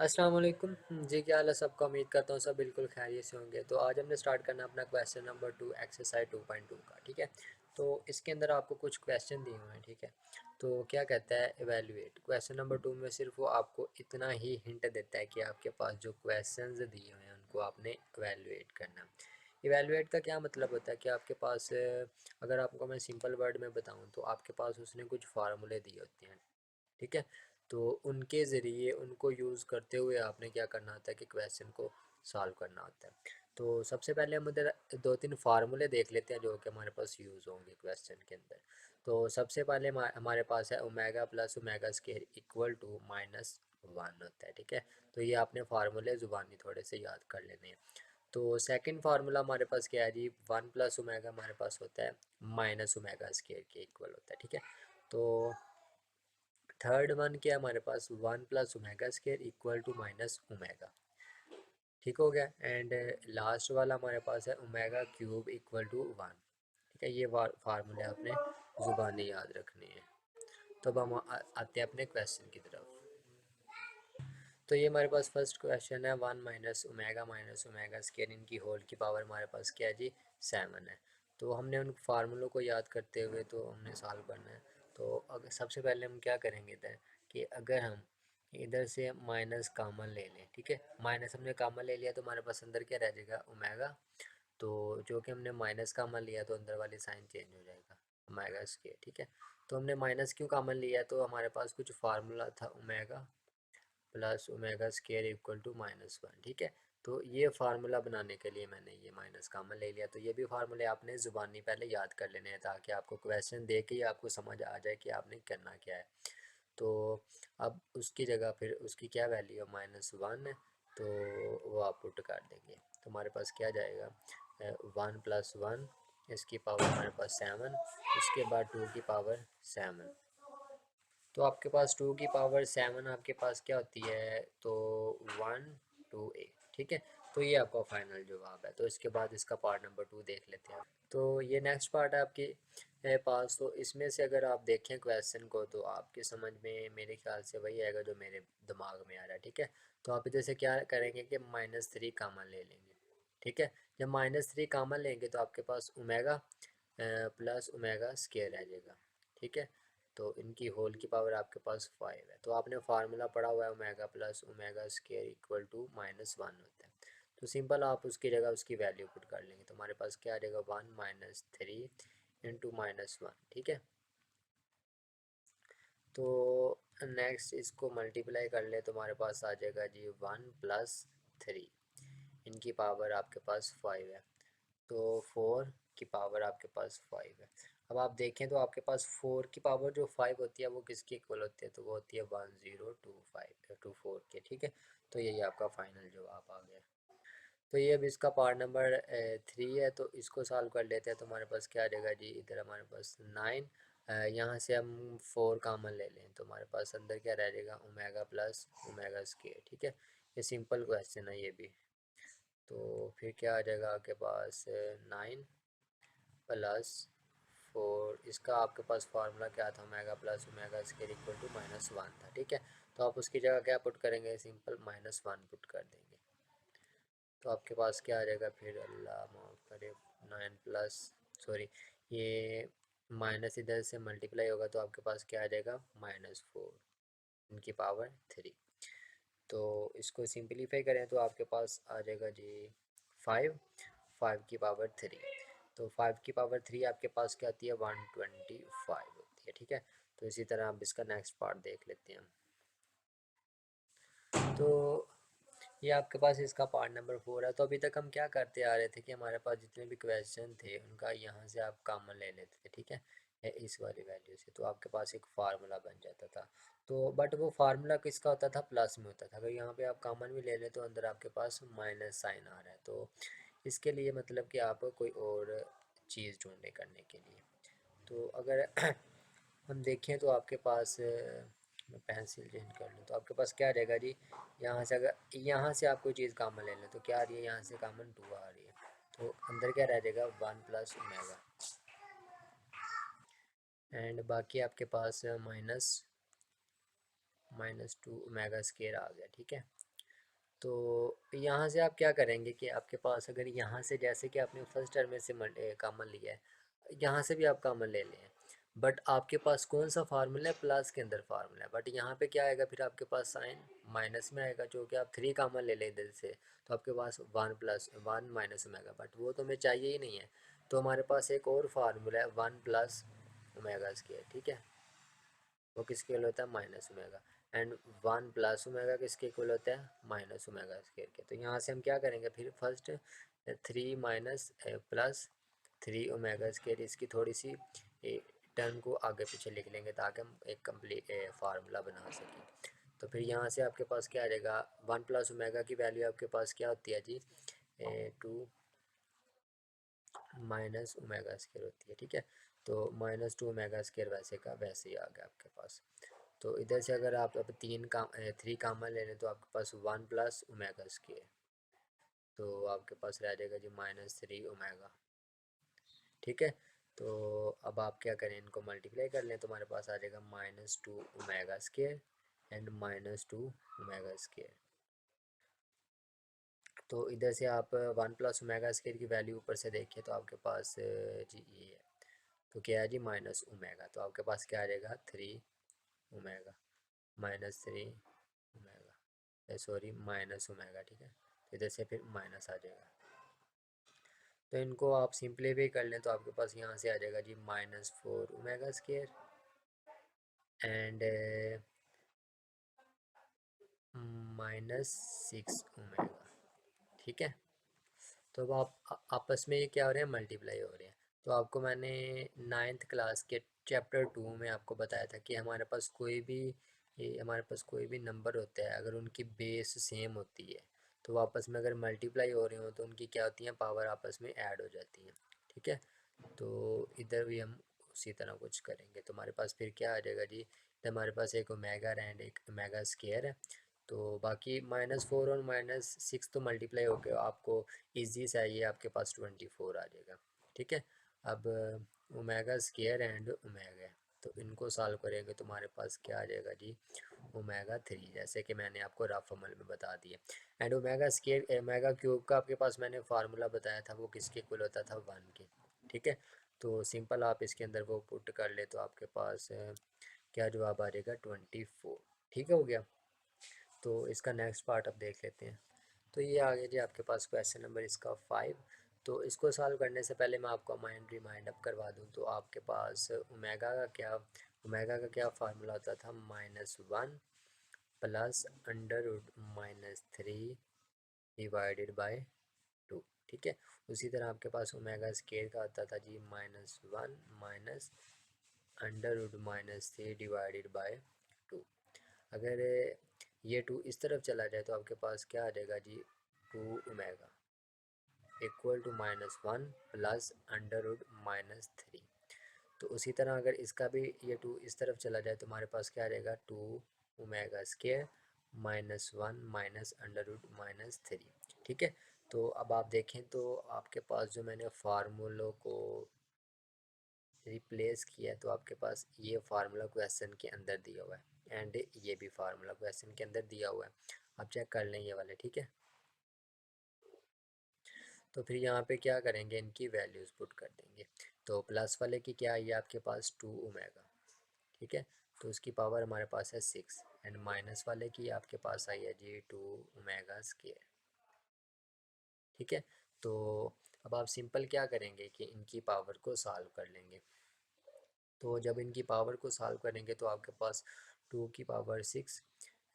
अस्सलाम वालेकुम जी, क्या हाल है सबका। उम्मीद करता हूँ सब बिल्कुल खैरियत से होंगे। तो आज हमने स्टार्ट करना अपना क्वेश्चन नंबर 2 एक्सरसाइज 2.2 का। ठीक है, तो इसके अंदर आपको कुछ क्वेश्चन दिए हुए हैं। ठीक है, तो क्या कहता है, एवेल्युएट। क्वेश्चन नंबर 2 में सिर्फ वो आपको इतना ही हिंट देता है कि आपके पास जो क्वेश्चंस दिए हुए हैं उनको आपने एवेल्युएट करना। इवेलुएट का क्या मतलब होता है कि आपके पास अगर आपको मैं सिंपल वर्ड में बताऊं तो आपके पास उसने कुछ फार्मूले दिए होते हैं। ठीक है, तो उनके ज़रिए उनको यूज़ करते हुए आपने क्या करना होता है कि क्वेश्चन को सॉल्व करना होता है। तो सबसे पहले हम उधर दो तीन फार्मूले देख लेते हैं जो कि हमारे पास यूज़ होंगे क्वेश्चन के अंदर। तो सबसे पहले हमारे पास है omega plus omega square equal to minus one होता है। ठीक है, तो ये आपने फार्मूले ज़ुबानी थोड़े से याद कर लेने हैं। तो सेकंड फार्मूला हमारे पास क्या है जी, वन प्लस ओमेगा हमारे पास होता है माइनस ओमेगा स्केयर के इक्वल होता है। ठीक है, तो थर्ड वन क्या है हमारे पास, one plus omega square equal to minus omega. ठीक हो गया। एंड लास्ट वाला हमारे पास है omega cube equal to one. ठीक है, ये फार्मूले आपने ज़ुबानी याद रखने हैं। तो अब हम आते हैं अपने क्वेश्चन की तरफ। तो ये हमारे पास फर्स्ट क्वेश्चन है, वन माइनस ओमेगा स्केयर इनकी होल की पावर हमारे पास क्या है जी, सेवन है। तो हमने उन फार्मूलों को याद करते हुए तो हमने सॉल्व करना है। तो अगर सबसे पहले हम क्या करेंगे इधर, कि अगर हम इधर से माइनस कामन ले लें। ठीक है, माइनस हमने कामन ले लिया तो हमारे पास अंदर क्या रह जाएगा, ओमेगा। तो जो कि हमने माइनस कामन लिया तो अंदर वाली साइन चेंज हो जाएगा, ओमेगा स्केयर। ठीक है, तो हमने माइनस क्यों कामन लिया, तो हमारे पास कुछ फार्मूला था omega plus omega square equal to minus one. ठीक है, तो ये फार्मूला बनाने के लिए मैंने ये माइनस कामन ले लिया। तो ये भी फार्मूले आपने ज़ुबानी पहले याद कर लेने हैं ताकि आपको क्वेश्चन दे के ही आपको समझ आ जाए कि आपने करना क्या है। तो अब उसकी जगह फिर उसकी क्या वैल्यू है, माइनस वन है, तो वो आप पुट कर देंगे तो हमारे पास क्या जाएगा, वन प्लस वन, इसकी पावर हमारे पास सेवन, उसके बाद टू की पावर सेवन। तो आपके पास टू की पावर सेवन आपके पास क्या होती है, तो वन टू एट। ठीक है, तो ये आपका फाइनल जवाब है। तो इसके बाद इसका पार्ट नंबर 2 देख लेते हैं। तो ये नेक्स्ट पार्ट है आपके पास। तो इसमें से अगर आप देखें क्वेश्चन को तो आपके समझ में मेरे ख्याल से वही आएगा जो मेरे दिमाग में आ रहा है। ठीक है, तो आप इधर से क्या करेंगे कि माइनस थ्री कामन ले लेंगे। ठीक है, जब माइनस थ्री कामन लेंगे तो आपके पास ओमेगा प्लस ओमेगा स्केयर रह जाएगा। ठीक है, तो इनकी होल की पावर आपके पास फाइव है। तो आपने फार्मूला पढ़ा हुआ है, omega plus omega square equal to minus one होता है। तो सिंपल आप उसकी जगह उसकी वैल्यू पुट कर लेंगे तो हमारे पास क्या आ जाएगा, one minus three into minus one. ठीक है, तो नेक्स्ट इसको मल्टीप्लाई कर ले तो हमारे पास आ जाएगा जी वन प्लस थ्री, इनकी पावर आपके पास फाइव है, तो फोर की पावर आपके पास फाइव है। अब आप देखें तो आपके पास फोर की पावर जो फाइव होती है वो किसकी इक्वल होती है, तो वो होती है one zero two five two four के। ठीक है, तो यही आपका फाइनल जवाब आ गया। तो ये अब इसका पार्ट नंबर थ्री है, तो इसको सॉल्व कर लेते हैं। तो हमारे पास क्या आ जाएगा जी, इधर हमारे पास नाइन, यहाँ से हम फोर कामन ले लें तो हमारे पास अंदर क्या रह जाएगा, ओमेगा प्लस ओमेगा स्केयर। ठीक है, ये सिंपल क्वेश्चन है ये भी। तो फिर क्या आ जाएगा आपके पास, नाइन प्लस फोर, इसका आपके पास फार्मूला क्या था, omega plus omega square equal to minus one था। ठीक है, तो आप उसकी जगह क्या पुट करेंगे, सिंपल माइनस वन पुट कर देंगे। तो आपके पास क्या आ जाएगा फिर, अल्लाह माफ़ करे, नाइन प्लस, सॉरी, ये माइनस इधर से मल्टीप्लाई होगा तो आपके पास क्या आ जाएगा, माइनस फोर इनकी पावर थ्री। तो इसको सिंपलीफाई करें तो आपके पास आ जाएगा जी फाइव, फाइव की पावर थ्री। तो फाइव की पावर थ्री आपके पास क्या आती है, वन ट्वेंटी फाइव होती है। ठीक है, तो इसी तरह आप इसका नेक्स्ट पार्ट देख लेते हैं। तो ये आपके पास इसका पार्ट नंबर फोर है। तो अभी तक हम क्या करते आ रहे थे कि हमारे पास जितने भी क्वेश्चन थे उनका यहाँ से आप कॉमन ले लेते थे। ठीक है, इस वाली वैल्यू से तो आपके पास एक फार्मूला बन जाता था। तो बट वो फार्मूला किसका होता था, प्लस में होता था। अगर यहाँ पे आप कॉमन भी ले लें तो अंदर आपके पास माइनस साइन आ रहा है। तो इसके लिए मतलब कि आप कोई और चीज़ ढूंढे करने के लिए। तो अगर हम देखें तो आपके पास मैं पेंसिल चेंज कर लूँ तो आपके पास क्या रहेगा जी, यहाँ से अगर यहाँ से आप कोई चीज़ कॉमन ले लें तो क्या आ रही है, यहाँ से कॉमन टू आ रही है। तो अंदर क्या रह जाएगा, वन प्लस ओमेगा, एंड बाकी आपके पास minus minus two omega square आ गया। ठीक है, तो यहाँ से आप क्या करेंगे कि आपके पास अगर यहाँ से जैसे कि आपने फर्स्ट टर्म में से कॉमन लिया है, यहाँ से भी आप कॉमन ले लें, बट आपके पास कौन सा फार्मूला है, प्लस के अंदर फार्मूला है, बट यहाँ पे क्या आएगा फिर आपके पास साइन माइनस में आएगा, जो कि आप थ्री कॉमन ले लें इधर से, तो आपके पास one plus one minus omega, but वो तो हमें चाहिए ही नहीं है। तो हमारे पास एक और फार्मूला है वन प्लस ओमेगा स्क्वायर, ठीक है, वो किसके इक्वल होता है minus omega, and one plus omega किसके इक्वल होता है माइनस ओमेगा स्क्वायर के। तो यहाँ से हम क्या करेंगे फिर first three minus plus three omega square, इसकी थोड़ी सी टर्म को आगे पीछे लिख लेंगे ताकि हम एक कंप्लीट फार्मूला बना सकें। तो फिर यहाँ से आपके पास क्या आ जाएगा, वन प्लस ओमेगा की वैल्यू आपके पास क्या होती है जी, टू माइनस ओमेगा स्क्वायर होती है, ठीक है। तो माइनस टू ओमेगा स्क्वायर वैसे का वैसे ही आ गया आपके पास। तो इधर से अगर आप अब थ्री कामन ले लें तो आपके पास वन प्लस ओमेगा स्क्वायर, तो आपके पास रह जाएगा जी माइनस थ्री ओमेगा, ठीक है। तो अब आप क्या करें, इनको मल्टीप्लाई कर लें तो हमारे पास आ जाएगा minus two omega square and minus two omega square. तो इधर से आप वन प्लस ओमेगा स्क्वायर की वैल्यू ऊपर से देखिए तो आपके पास जी ये है, तो क्या है जी माइनस ओमेगा, तो आपके पास क्या आ जाएगा three omega minus three omega, sorry minus omega, ठीक है। तो इधर से फिर माइनस आ जाएगा, तो इनको आप सिंपलीफाई कर लें तो आपके पास यहाँ से आ जाएगा जी minus four omega square and minus six omega, ठीक है। तो अब आप आपस में ये क्या हो रहे हैं मल्टीप्लाई हो रहे हैं। तो आपको मैंने नाइन्थ क्लास के चैप्टर टू में आपको बताया था कि हमारे पास कोई भी हमारे पास कोई भी नंबर होता है, अगर उनकी बेस सेम होती है तो वो आपस में अगर मल्टीप्लाई हो रहे हो तो उनकी क्या होती है पावर आपस में ऐड हो जाती है, ठीक है। तो इधर भी हम उसी तरह कुछ करेंगे तो हमारे पास फिर क्या आ जाएगा जी, तो हमारे पास एक ओमेगा एंड एक ओमेगा स्क्वायर है, तो बाकी माइनस फोर और माइनस सिक्स तो मल्टीप्लाई होकर आपको इजी सा ये आपके पास ट्वेंटी फोर आ जाएगा, ठीक है। अब ओमेगा स्क्वायर एंड ओमेगा, तो इनको सॉल्व करेंगे तो हमारे पास क्या आ जाएगा जी ओमेगा थ्री, जैसे कि मैंने आपको रफ अमल में बता दिया। And omega square omega cube का आपके पास मैंने फार्मूला बताया था वो किसके इक्वल होता था वन के, ठीक है। तो सिंपल आप इसके अंदर वो पुट कर ले तो आपके पास क्या जवाब आ जाएगा ट्वेंटी फोर, ठीक है हो गया। तो इसका नेक्स्ट पार्ट अब देख लेते हैं। तो ये आ गया जी आपके पास क्वेश्चन नंबर इसका फाइव। तो इसको सॉल्व करने से पहले मैं आपको रिमाइंड अप करवा दूं तो आपके पास ओमेगा का क्या फार्मूला होता था minus one plus under root minus three divided by two, ठीक है। उसी तरह आपके पास ओमेगा स्केयर का होता था जी minus one minus under root minus three divided by two. अगर ये टू इस तरफ चला जाए तो आपके पास क्या आ जाएगा जी two omega equal to minus one plus under root minus three. तो उसी तरह अगर इसका भी ये टू इस तरफ चला जाए तो हमारे पास क्या रहेगा two omega square minus one minus under root minus three, ठीक है। तो अब आप देखें तो आपके पास जो मैंने फार्मूलों को रिप्लेस किया है तो आपके पास ये फार्मूला क्वेश्चन के अंदर दिया हुआ है एंड ये भी फार्मूला क्वेश्चन के अंदर दिया हुआ है, आप चेक कर लें ये वाले, ठीक है। तो फिर यहाँ पे क्या करेंगे इनकी वैल्यूज़ पुट कर देंगे। तो प्लस वाले की क्या आई है आपके पास टू ओमेगा, ठीक है, तो उसकी पावर हमारे पास है सिक्स एंड माइनस वाले की आपके पास आई है जी टू ओमेगा स्क्वायर, ठीक है। तो अब आप सिंपल क्या करेंगे कि इनकी पावर को सॉल्व कर लेंगे। तो जब इनकी पावर को सॉल्व करेंगे तो आपके पास टू की पावर सिक्स,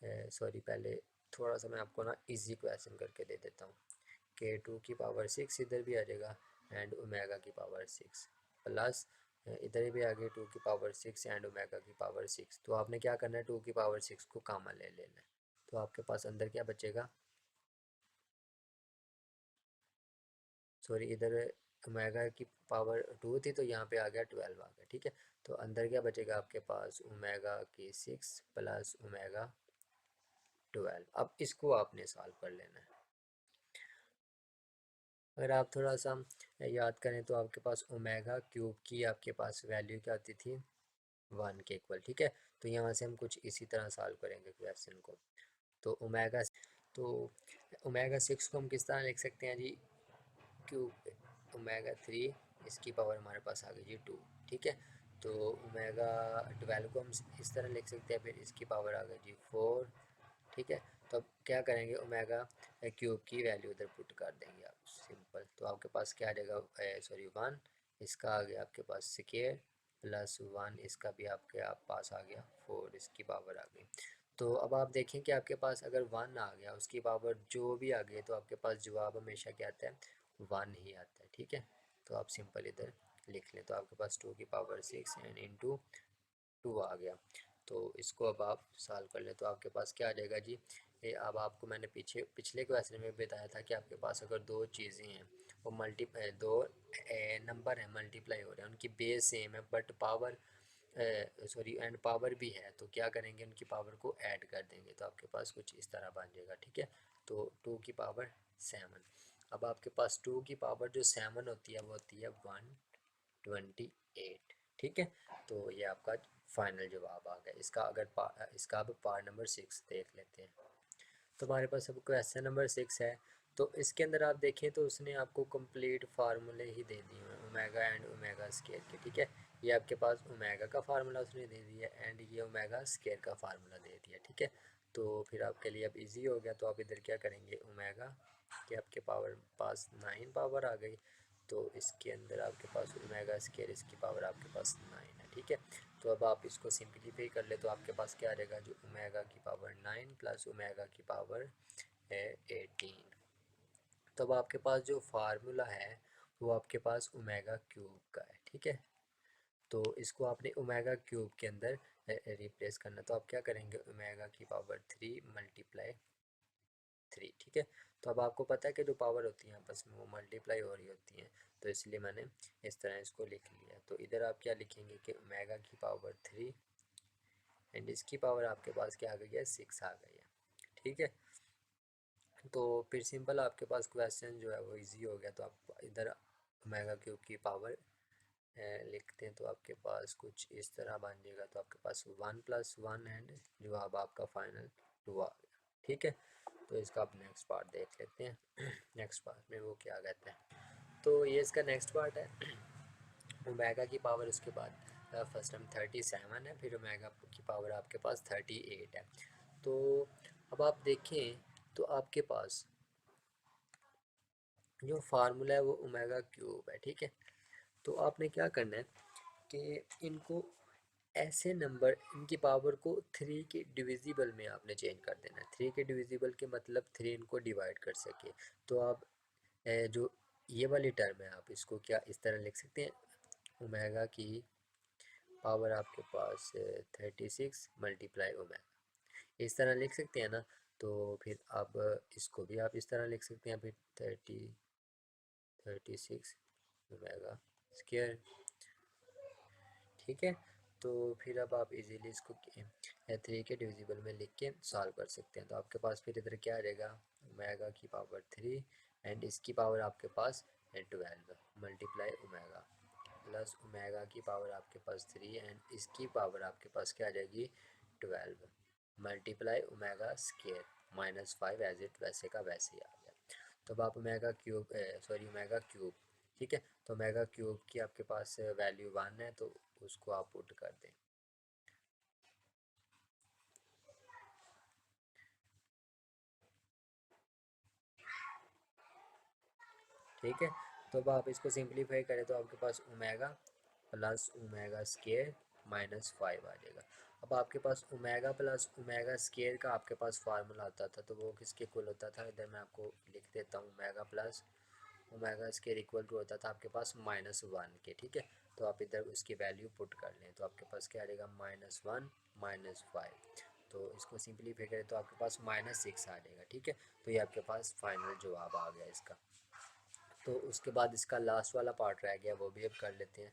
सॉरी पहले थोड़ा सा मैं आपको ना इजी क्वेश्चन करके दे देता हूँ के टू की पावर सिक्स इधर भी आ जाएगा एंड ओमेगा की पावर सिक्स प्लस इधर भी आ गई टू की पावर सिक्स एंड ओमेगा की पावर सिक्स। तो आपने क्या करना है टू की पावर सिक्स को कॉमन ले लेना है, तो आपके पास अंदर क्या बचेगा, सॉरी इधर ओमेगा की पावर टू थी तो यहाँ पे आ गया ट्वेल्व आ गया, ठीक है। तो अंदर क्या बचेगा आपके पास ओमेगा की सिक्स प्लस ओमेगा ट्वेल्व। अब इसको आपने सॉल्व कर लेना है। अगर आप थोड़ा सा याद करें तो आपके पास ओमेगा क्यूब की आपके पास वैल्यू क्या आती थी वन के इक्वल, ठीक है। तो यहाँ से हम कुछ इसी तरह सॉल्व करेंगे क्वेश्चन को। तो ओमेगा तो ओमेगा 6 को हम किस तरह लिख सकते हैं जी, क्यूब ओमेगा 3 इसकी पावर हमारे पास आ गई जी 2, ठीक है। तो ओमेगा 12 को हम इस तरह लिख सकते हैं, फिर इसकी पावर आ गई जी 4, ठीक है। तो अब क्या करेंगे, ओमेगा क्यूब की वैल्यू उधर पुट कर देंगे आप, सिंपल। तो आपके पास क्या आ जाएगा, सॉरी 1, इसका आ गया आपके पास स्केयर प्लस 1, इसका भी आपके पास आ गया 4, इसकी पावर आ गई। तो अब आप देखें कि आपके पास अगर 1 आ गया, उसकी पावर जो भी आ गई, तो आपके पास जवाब हमेशा क्या आता है, 1 ही आता है, ठीक है। तो आप सिंपल इधर लिख लें, तो आपके पास 2 की पावर 6 एंड इंटू 2 आ गया। तो इसको अब आप सॉल्व कर लें, तो आपके पास क्या आ जाएगा जी, ये अब आपको मैंने पिछले क्वेश्चन में बताया था कि आपके पास अगर दो चीज़ें हैं, वो दो नंबर हैं, मल्टीप्लाई हो रहे हैं, उनकी बेस सेम है but power sorry and power भी है, तो क्या करेंगे, उनकी पावर को ऐड कर देंगे, तो आपके पास कुछ इस तरह बन जाएगा, ठीक है। तो 2 की पावर 7, अब आपके पास 2 की पावर जो 7 होती है वो होती है 128, ठीक है। तो ये आपका फाइनल जवाब आ गया इसका। अगर इसका अब पार्ट नंबर 6 देख लेते हैं। तो हमारे पास अब क्वेश्चन नंबर 6 है। तो इसके अंदर आप देखें तो उसने आपको कंप्लीट फार्मूले ही दे दिए हैं ओमेगा एंड ओमेगा स्केयर के, ठीक है। ये आपके पास ओमेगा का फार्मूला उसने दे दिया एंड ये ओमेगा स्केयर का फार्मूला दे दिया, ठीक है। तो फिर आपके लिए अब इजी हो गया, तो आप इधर क्या करेंगे, ओमेगा के आपके पावर पास 9 पावर आ गई, तो इसके अंदर आपके पास ओमेगा स्केयर इसकी पावर आपके पास 9 है, ठीक है। तो अब आप इसको सिंपलीफाई कर ले, तो आपके पास क्या आ जाएगा, जो ओमेगा की पावर 9 प्लस ओमेगा की पावर है 18। तो अब आपके पास जो फार्मूला है वो आपके पास ओमेगा क्यूब का है, ठीक है। तो इसको आपने ओमेगा क्यूब के अंदर रिप्लेस करना, तो आप क्या करेंगे, ओमेगा की पावर 3 मल्टीप्लाई 3, ठीक है। तो अब आपको पता है कि जो पावर होती है आपस में वो मल्टीप्लाई हो रही होती हैं, तो इसलिए मैंने इस तरह इसको लिख लिया। तो इधर आप क्या लिखेंगे कि ओमेगा की पावर 3 एंड इसकी पावर आपके पास क्या आ गई है, 6 आ गई है, ठीक है। तो फिर सिंपल आपके पास क्वेश्चन जो है वो इजी हो गया। तो आप इधर ओमेगा क्यूब की पावर लिखते हैं, तो आपके पास कुछ इस तरह बन जाएगा। तो आपके पास 1+1 एंड जवाब आपका फाइनल 2 आ गया, ठीक है। तो इसका आप नेक्स्ट पार्ट देख लेते हैं। नेक्स्ट पार्ट में वो क्या कहते हैं, तो ये इसका नेक्स्ट पार्ट है। ओमेगा की पावर उसके बाद फर्स्ट टाइम 37 है, फिर ओमेगा की पावर आपके पास 38 है। तो अब आप देखें तो आपके पास जो फार्मूला है वो ओमेगा क्यूब है, ठीक है। तो आपने क्या करना है कि इनको ऐसे नंबर, इनकी पावर को 3 के डिविजिबल में आपने चेंज कर देना है। 3 के डिविजिबल के मतलब 3 इनको डिवाइड कर सके। तो आप जो ये वाली टर्म है आप इसको क्या इस तरह लिख सकते हैं, ओमेगा की पावर आपके पास 36 मल्टीप्लाई ओमेगा, इस तरह लिख सकते हैं ना। तो फिर आप इसको भी आप इस तरह लिख सकते हैं, फिर 36 ओमेगा स्क्वायर, ठीक है। तो फिर अब आप इजीली इसको 3 के डिविजिबल में लिख के सॉल्व कर सकते हैं। तो आपके पास फिर इधर क्या आ जाएगा, ओमेगा की पावर 3 एंड इसकी पावर आपके पास 12 मल्टीप्लाई ओमेगा प्लस ओमेगा की पावर आपके पास 3 एंड इसकी पावर आपके पास क्या आ जाएगी 12 multiply omega square -5 as it वैसे का वैसे ही आ गया। तो अब आप omega cube sorry omega cube, ठीक है। तो ओमेगा क्यूब की आपके पास वैल्यू 1 है, तो उसको आप पुट कर दें, ठीक है। तो अब आप इसको सिंप्लीफाई करें तो आपके पास ओमेगा प्लस ओमेगा स्केयर -5 आ जाएगा। अब आपके पास ओमेगा प्लस ओमेगा स्केयर का आपके पास फार्मूला होता था, तो वो किसके इक्वल होता था, इधर मैं आपको लिख देता हूँ, omega plus omega square equal to होता था आपके पास -1 के, ठीक है। तो आप इधर उसकी वैल्यू पुट कर लें, तो आपके पास क्या आ जाएगा -1 -5। तो इसको सिंपलीफाई करें तो आपके पास -6 आ जाएगा, ठीक है। तो ये आपके पास फाइनल जवाब आ गया इसका। तो उसके बाद इसका लास्ट वाला पार्ट रह गया, वो भी अब कर लेते हैं।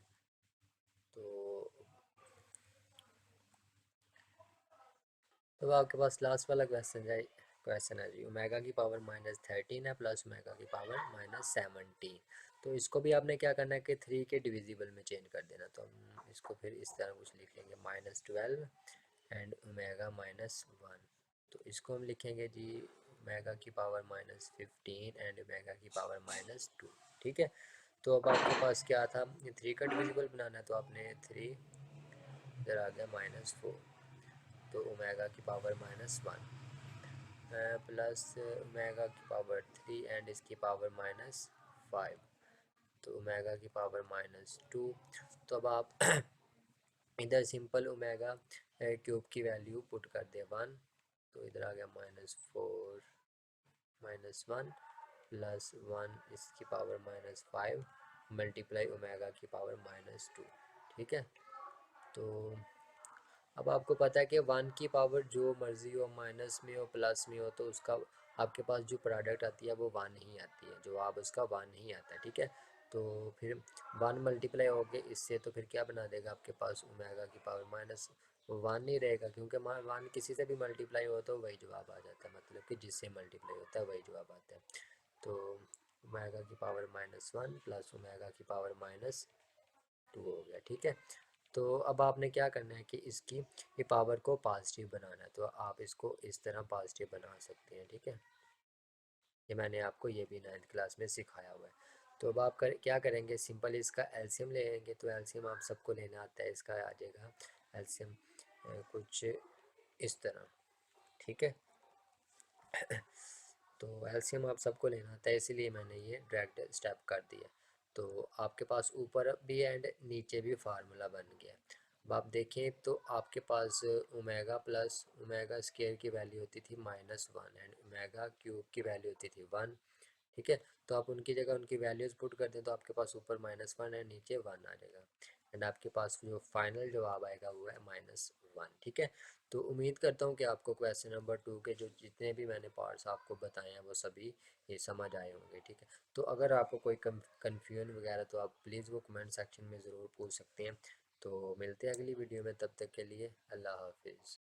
तो आपके पास लास्ट वाला क्वेश्चन है जी, ओमेगा की पावर -13 है प्लस ओमेगा की पावर -17। तो इसको भी आपने क्या करना है कि 3 के डिविजिबल में चेंज कर देना। तो हम इसको फिर इस तरह कुछ लिख लेंगे -12 एंड ओमेगा -1। तो इसको हम लिखेंगे जी ओमेगा की पावर -15 एंड ओमेगा की पावर -2। ठीक है, तो अब आपके पास क्या था, 3 का डिविजिबल बनाना है, तो आपने 3 इधर आ गया -4, तो ओमेगा की पावर -1 प्लस ओमेगा की पावर 3 एंड इसकी पावर -5, तो ओमेगा की पावर -2। तो अब आप इधर सिंपल ओमेगा क्यूब की वैल्यू पुट कर दे 1, तो इधर आ गया -4 -1 प्लस 1 इसकी पावर -5 मल्टीप्लाई ओमेगा की पावर -2। ठीक है, तो अब आपको पता है कि 1 की पावर जो मर्ज़ी हो, माइनस में हो प्लस में हो, तो उसका आपके पास जो प्रोडक्ट आती है वो 1 ही आती है, जवाब उसका 1 ही आता है। ठीक है, तो फिर 1 मल्टीप्लाई हो गए इससे, तो फिर क्या बना देगा आपके पास ओमेगा की पावर -1 नहीं रहेगा, क्योंकि 1 किसी से भी मल्टीप्लाई हो तो वही जवाब आ जाता है, मतलब कि जिससे मल्टीप्लाई होता है वही जवाब आता है। तो ओमेगा की पावर -1 प्लस ओमेगा की पावर -2 हो गया। ठीक है, तो अब आपने क्या करना है कि इसकी ये पावर को पॉजिटिव बनाना है, तो आप इसको इस तरह पॉजिटिव बना सकते हैं। ठीक है, ये मैंने आपको ये भी 9th क्लास में सिखाया हुआ है। तो अब आप क्या करेंगे, सिंपल इसका एलसीएम ले लेंगे, तो एलसीएम आप सबको लेना आता है, इसका आ जाएगा एलसीएम कुछ इस तरह। ठीक है, तो एलसीएम आप सबको लेना आता है, इसीलिए मैंने ये डायरेक्ट स्टेप कर दिया। तो आपके पास ऊपर भी एंड नीचे भी फार्मूला बन गया। अब आप देखें तो आपके पास ओमेगा प्लस ओमेगा स्केयर की वैल्यू होती थी -1 एंड ओमेगा क्यूब की वैल्यू होती थी 1। ठीक है, तो आप उनकी जगह उनकी वैल्यूज़ पुट कर दें, तो आपके पास ऊपर -1 है, नीचे 1 आ जाएगा, एंड आपके पास जो फाइनल जवाब आएगा वो है -1। ठीक है, तो उम्मीद करता हूँ कि आपको क्वेश्चन नंबर 2 के जो जितने भी मैंने पार्ट्स आपको बताए हैं वो सभी ये समझ आए होंगे। ठीक है, तो अगर आपको कोई कन्फ्यूजन वगैरह तो आप प्लीज़ वो कमेंट सेक्शन में ज़रूर पूछ सकते हैं। तो मिलते हैं अगली वीडियो में, तब तक के लिए अल्लाह हाफिज़।